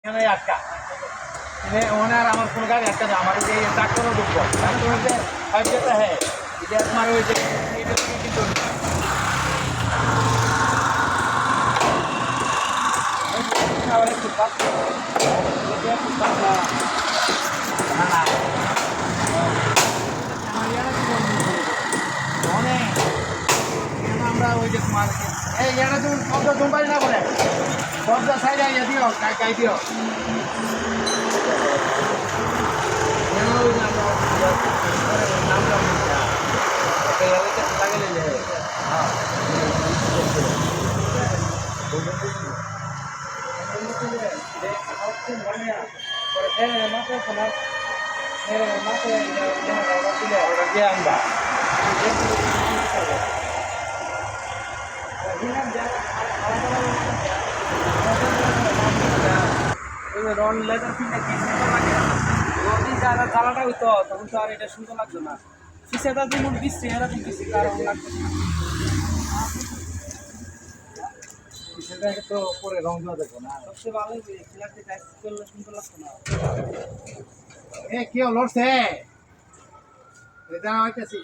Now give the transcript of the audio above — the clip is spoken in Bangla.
এখানে আটকা ওখানে আর আমার কোনো গাড়ি আটকা না আমার এই ট্রাক্টরও ঢুকবো ট্রাক্টর হচ্ছে ফাইভ যেটা হ্যাঁ এটা তোমার ওই যে এটা থেকে কিন্তু একটু কাজ আমরা ওই যে তোমার এই এটা তুমি শব্দ জুম্পাই না করে শব্দ সাইডে ইয়ে দিও গাই দিও রন লেদার ফিল্ডে কি সুন্দর লাগে রনি যারা জ্বালাটা হইতো তখন তো আর এটা সুন্দর লাগতো না ফিসেটা যেমন দিচ্ছে এরকম দিচ্ছে কারণ লাগতো না ফিসেটা তো পরে রং দেওয়া দেখো না সবচেয়ে ভালো খেলাতে কাজ করলে সুন্দর লাগতো না এ কেউ লড়ছে এটা হইতেছি